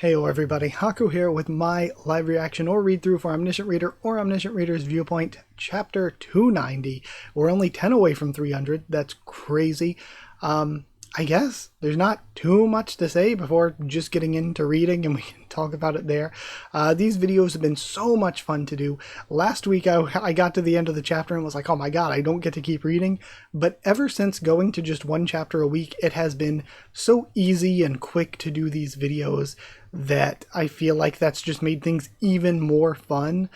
Heyo everybody, Haku here with my live reaction or read through for Omniscient Reader or Omniscient Reader's Viewpoint, Chapter 290. We're only 10 away from 300, that's crazy. I guess there's not too much to say before just getting into reading and we can talk about it there. These videos have been so much fun to do. Last week I got to the end of the chapter and was like, oh my god, I don't get to keep reading. But ever since going to just one chapter a week, it has been so easy and quick to do these videos that I feel like that's just made things even more fun.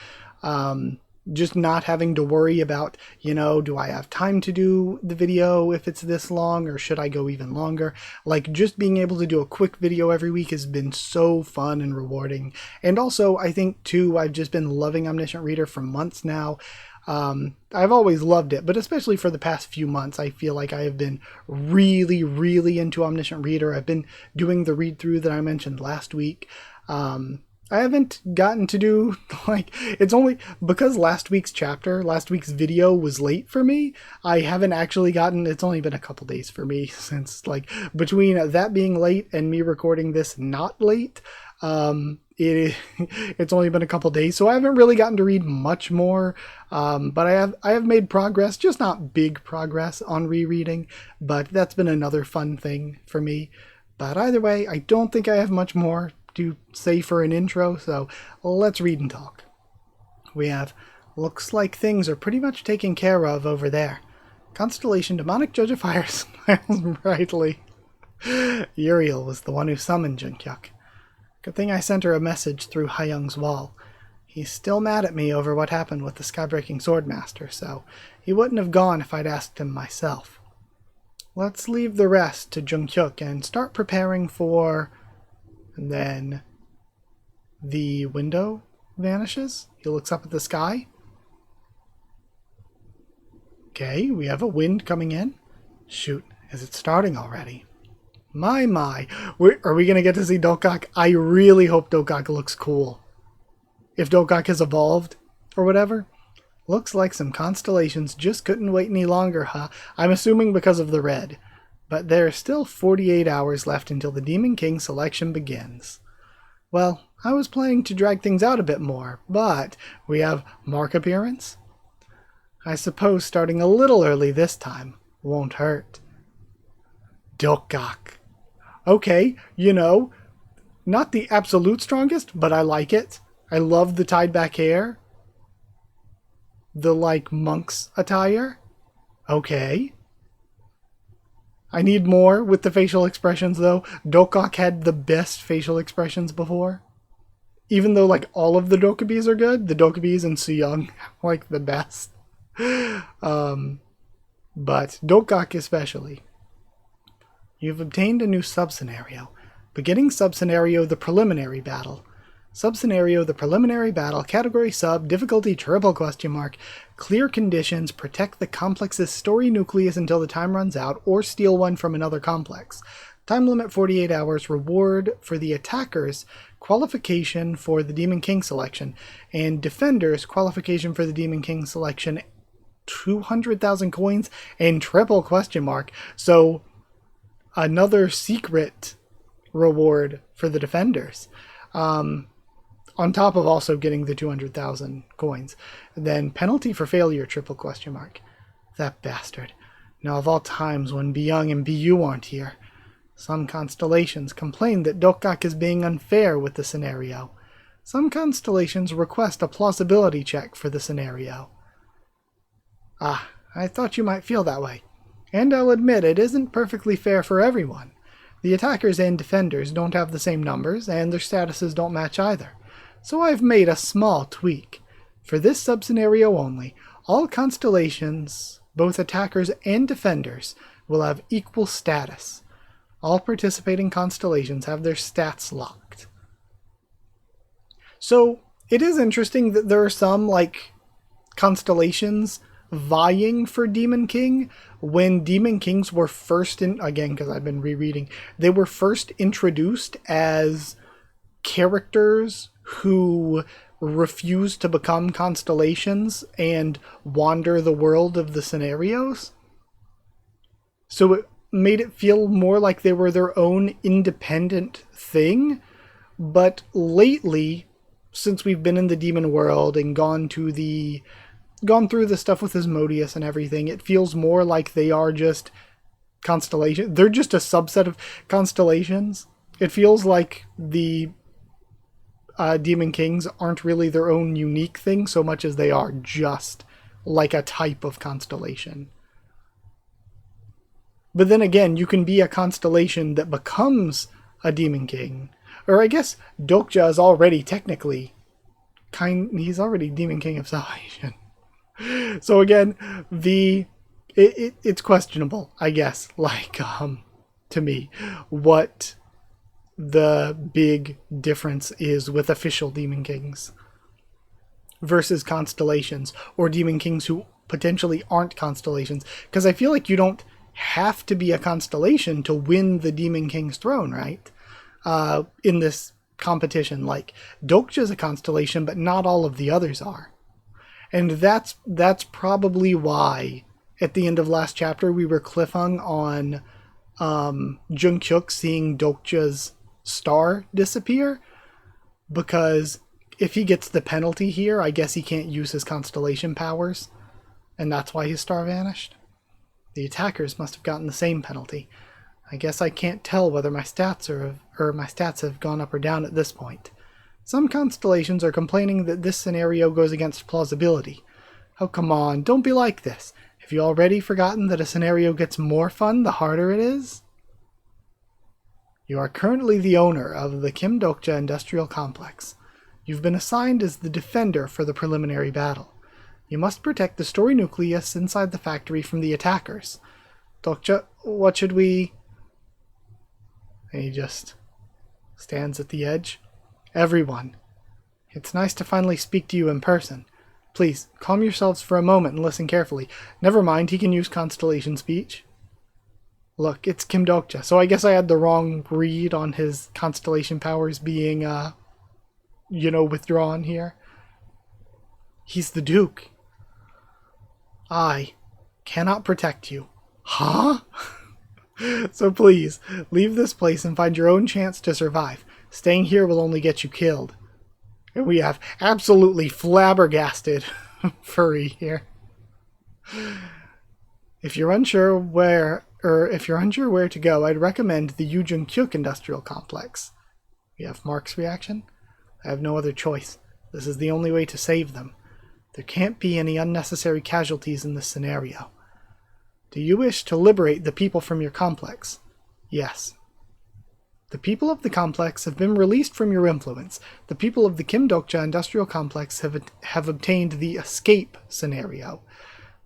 Just not having to worry about, do I have time to do the video if it's this long, or should I go even longer? Like, just being able to do a quick video every week has been so fun and rewarding. And also, I think, too, I've just been loving Omniscient Reader for months now. I've always loved it, but especially for the past few months, I feel like I have been really, really into Omniscient Reader. I've been doing the read-through that I mentioned last week. I haven't gotten to do, it's only because last week's video was late for me. I haven't actually it's only been a couple days for me since, between that being late and me recording this not late, it's only been a couple days, so I haven't really gotten to read much more, but I have made progress, just not big progress on rereading, but that's been another fun thing for me. But either way, I don't think I have much more to say for an intro, so let's read and talk. We have, looks like things are pretty much taken care of over there. Constellation Demonic Judge of Fire smiles brightly. Uriel was the one who summoned Dokgak. Good thing I sent her a message through Hyung's wall. He's still mad at me over what happened with the Skybreaking Swordmaster, so he wouldn't have gone if I'd asked him myself. Let's leave the rest to Dokgak and start preparing for... And then the window vanishes. He looks up at the sky. Okay, we have a wind coming in. Shoot, is it starting already? My. Are we going to get to see Dokgak? I really hope Dokgak looks cool. If Dokgak has evolved or whatever. Looks like some constellations just couldn't wait any longer, huh? I'm assuming because of the red. But there are still 48 hours left until the Demon King selection begins. Well, I was planning to drag things out a bit more, but we have Mark appearance. I suppose starting a little early this time won't hurt. Dokgak. Okay, not the absolute strongest, but I like it. I love the tied back hair. The, monk's attire. Okay. I need more with the facial expressions, though. Dokgak had the best facial expressions before. Even though, all of the Dokkaebis are good, the Dokkaebis and Suyong are, the best. But Dokgak especially. You've obtained a new sub-scenario. Beginning sub-scenario, the preliminary battle. Sub-scenario, the preliminary battle, category sub, difficulty triple ? Clear conditions, protect the complex's story nucleus until the time runs out, or steal one from another complex. Time limit 48 hours, reward for the attackers, qualification for the Demon King selection, and defenders, qualification for the Demon King selection, 200,000 coins, and triple ? So, another secret reward for the defenders. On top of also getting the 200,000 coins. Then penalty for failure, triple ? That bastard. Now of all times when Byung and BU aren't here. Some constellations complain that Dokgak is being unfair with the scenario. Some constellations request a plausibility check for the scenario. Ah, I thought you might feel that way. And I'll admit it isn't perfectly fair for everyone. The attackers and defenders don't have the same numbers, and their statuses don't match either. So I've made a small tweak. For this sub-scenario only, all constellations, both attackers and defenders, will have equal status. All participating constellations have their stats locked. So, it is interesting that there are some, constellations vying for Demon King when Demon Kings were first again, because I've been rereading, they were first introduced as characters who refuse to become constellations and wander the world of the scenarios. So it made it feel more like they were their own independent thing, But lately, since we've been in the demon world and gone through the stuff with Asmodeus and everything, it feels more like they are just constellation. They're just a subset of constellations. It feels like the Demon Kings aren't really their own unique thing so much as they are just like a type of constellation. But then again, you can be a constellation that becomes a Demon King. Or I guess Dokja is already technically he's already Demon King of Salvation. So again, it's questionable, I guess, like to me, what the big difference is with official Demon Kings versus constellations, or Demon Kings who potentially aren't constellations. Because I feel like you don't have to be a constellation to win the Demon King's throne, right? In this competition, like Dokja is a constellation, but not all of the others are. And that's probably why at the end of last chapter we were cliffhung on Jungkook seeing Dokja's star disappear, because if he gets the penalty here, I guess he can't use his constellation powers, and that's why his star vanished. The attackers must have gotten the same penalty. I guess I can't tell whether my stats have gone up or down at this point. Some constellations are complaining that this scenario goes against plausibility. Oh, come on, don't be like this. Have you already forgotten that a scenario gets more fun the harder it is? You are currently the owner of the Kim Dokja Industrial Complex. You've been assigned as the defender for the preliminary battle. You must protect the story nucleus inside the factory from the attackers. Dokja, what should we... And he just stands at the edge. Everyone, it's nice to finally speak to you in person. Please, calm yourselves for a moment and listen carefully. Never mind, he can use constellation speech. Look, it's Kim Dokja, so I guess I had the wrong read on his constellation powers being, withdrawn here. He's the Duke. I cannot protect you. Huh? So please, leave this place and find your own chance to survive. Staying here will only get you killed. And we have absolutely flabbergasted Furry here. If you're unsure where to go, I'd recommend the Jungkook Industrial Complex. We have Mark's reaction. I have no other choice. This is the only way to save them. There can't be any unnecessary casualties in this scenario. Do you wish to liberate the people from your complex? Yes. The people of the complex have been released from your influence. The people of the Kim Dokja Industrial Complex have obtained the escape scenario.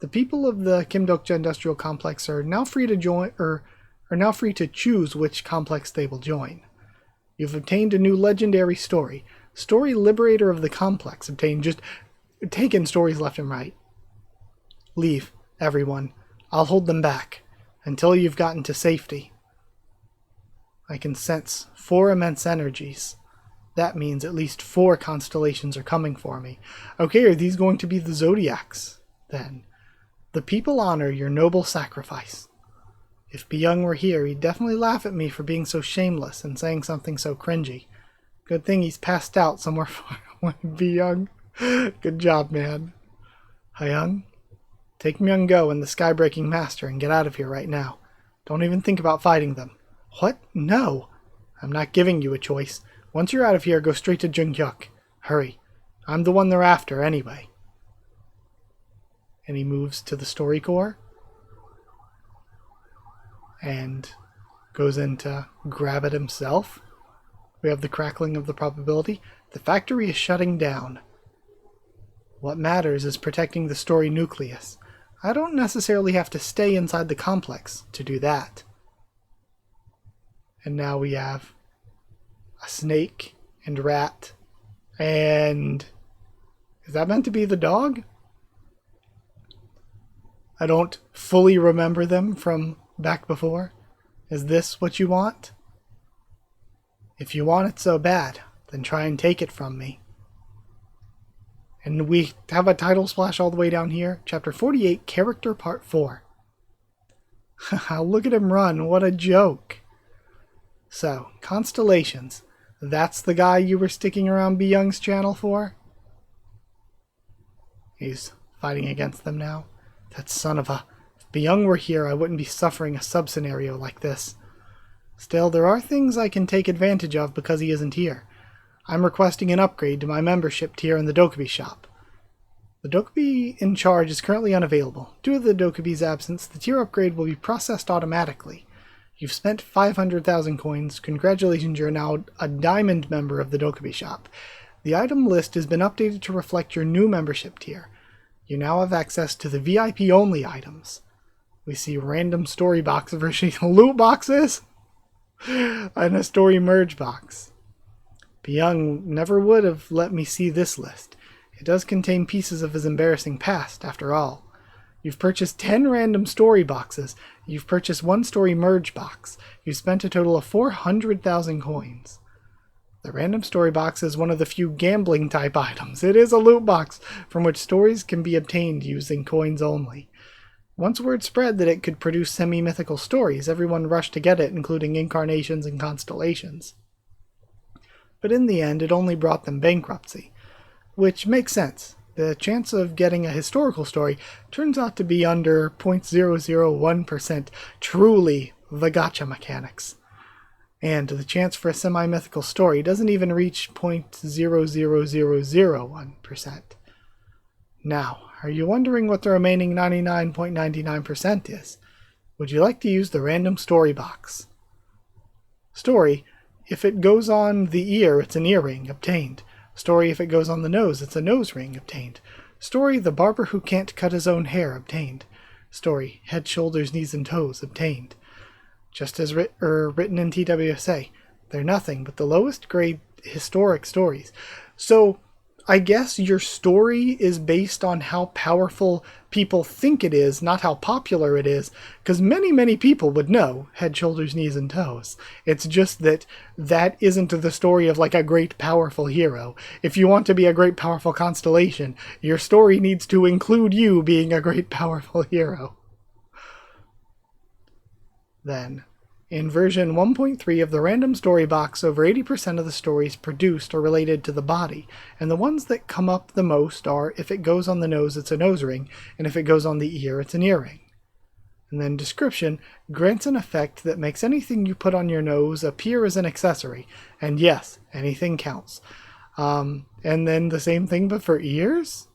The people of the Kim Dokja Industrial Complex are now free to choose which complex they will join. You've obtained a new legendary story. Story Liberator of the Complex. Obtained, just taking stories left and right. Leave, everyone. I'll hold them back until you've gotten to safety. I can sense 4 immense energies. That means at least 4 constellations are coming for me. Okay, are these going to be the Zodiacs, then? The people honor your noble sacrifice. If Byung were here, he'd definitely laugh at me for being so shameless and saying something so cringy. Good thing he's passed out somewhere far away, Byung. Good job, man. Hyung, take Myung-go and the Skybreaking Master and get out of here right now. Don't even think about fighting them. What? No. I'm not giving you a choice. Once you're out of here, go straight to Jungkook. Hurry. I'm the one they're after, anyway. And he moves to the story core. And goes in to grab it himself. We have the crackling of the probability. The factory is shutting down. What matters is protecting the story nucleus. I don't necessarily have to stay inside the complex to do that. And now we have a snake and rat. And is that meant to be the dog? I don't fully remember them from back before. Is this what you want? If you want it so bad, then try and take it from me. And we have a title splash all the way down here. Chapter 48, Character Part 4. Look at him run. What a joke. So, constellations. That's the guy you were sticking around Byung's channel for? He's fighting against them now. That son of a... If Byung were here, I wouldn't be suffering a sub-scenario like this. Still, there are things I can take advantage of because he isn't here. I'm requesting an upgrade to my membership tier in the Dokkaebi shop. The Dokkaebi in charge is currently unavailable. Due to the Dokkaebi's absence, the tier upgrade will be processed automatically. You've spent 500,000 coins. Congratulations, you're now a diamond member of the Dokkaebi shop. The item list has been updated to reflect your new membership tier. You now have access to the VIP-only items. We see random story box versus loot boxes and a story merge box. Byung never would have let me see this list. It does contain pieces of his embarrassing past, after all. You've purchased 10 random story boxes. You've purchased 1 story merge box. You've spent a total of 400,000 coins. The random story box is one of the few gambling type items. It is a loot box from which stories can be obtained using coins only. Once word spread that it could produce semi-mythical stories, everyone rushed to get it, including incarnations and constellations. But in the end, it only brought them bankruptcy. Which makes sense. The chance of getting a historical story turns out to be under 0.001% truly the gacha mechanics. And the chance for a semi-mythical story doesn't even reach 0.00001%. Now, are you wondering what the remaining 99.99% is? Would you like to use the random story box? Story, if it goes on the ear, it's an earring, obtained. Story, if it goes on the nose, it's a nose ring, obtained. Story, the barber who can't cut his own hair, obtained. Story, head, shoulders, knees, and toes, obtained. Just as written in TWSA, they're nothing but the lowest grade historic stories. So, I guess your story is based on how powerful people think it is, not how popular it is, because many people would know head, shoulders, knees, and toes. It's just that that isn't the story of like a great powerful hero. If you want to be a great powerful constellation, your story needs to include you being a great powerful hero. Then, in version 1.3 of the random story box, over 80% of the stories produced are related to the body, and the ones that come up the most are, if it goes on the nose, it's a nose ring, and if it goes on the ear, it's an earring. And then description grants an effect that makes anything you put on your nose appear as an accessory, and yes, anything counts. And then the same thing but for ears?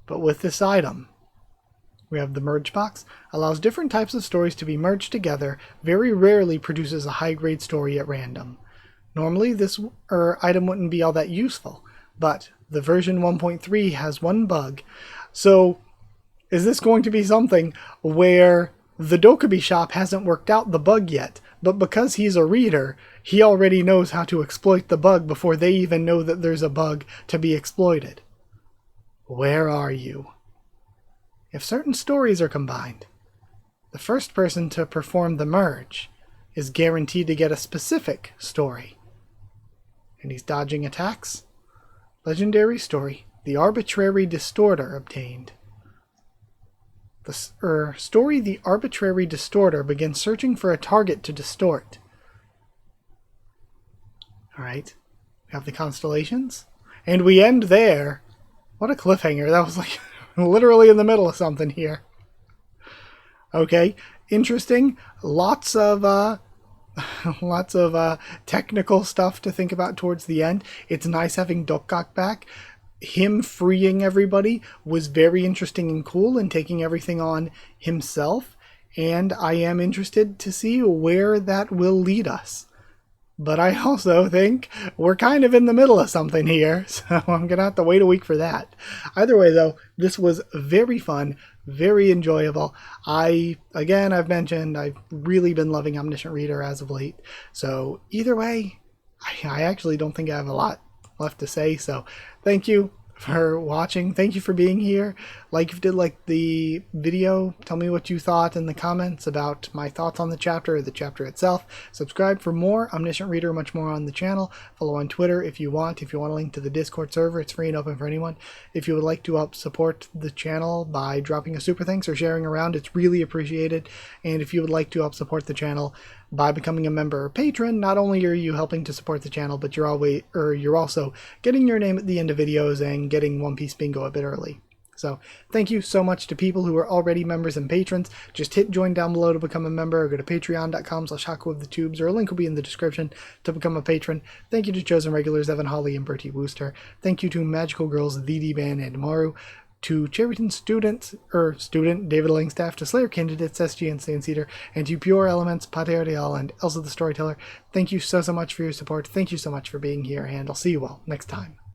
But with this item, we have the merge box, allows different types of stories to be merged together, very rarely produces a high-grade story at random. Normally this item wouldn't be all that useful, but the version 1.3 has one bug. So is this going to be something where the Dokkaebi shop hasn't worked out the bug yet, but because he's a reader, he already knows how to exploit the bug before they even know that there's a bug to be exploited? Where are you? If certain stories are combined, the first person to perform the merge is guaranteed to get a specific story. And he's dodging attacks. Legendary story, the Arbitrary Distorter, obtained. The story, the Arbitrary Distorter, begins searching for a target to distort. Alright, we have the constellations. And we end there. What a cliffhanger. That was like literally in the middle of something here. Okay, interesting. Lots of technical stuff to think about towards the end. It's nice having Dokgak back. Him freeing everybody was very interesting and cool, and taking everything on himself. And I am interested to see where that will lead us. But I also think we're kind of in the middle of something here, so I'm going to have to wait a week for that. Either way, though, this was very fun, very enjoyable. I've mentioned, I've really been loving Omniscient Reader as of late. So either way, I actually don't think I have a lot left to say. So thank you for watching. Thank you for being here. If you did like the video, tell me what you thought in the comments about my thoughts on the chapter or the chapter itself. Subscribe for more Omniscient Reader, much more on the channel. Follow on Twitter if you want. If you want a link to the Discord server, it's free and open for anyone. If you would like to help support the channel by dropping a super thanks or sharing around, it's really appreciated. And if you would like to help support the channel by becoming a member or patron. Not only are you helping to support the channel, but you're also getting your name at the end of videos and getting One Piece Bingo a bit early. So thank you so much to people who are already members and patrons. Just hit join down below to become a member, or go to patreon.com/HakuOfTheTubes, or a link will be in the description to become a patron. Thank you to chosen regulars Evan Holly and Bertie Wooster. Thank you to Magical Girls, The Ban, and Maru. To Cheriton student David Langstaff, to Slayer candidates SG and Stan Cedar, and to Pure Elements, Pater Real, and Elsa the Storyteller. Thank you so much for your support. Thank you so much for being here, and I'll see you all next time.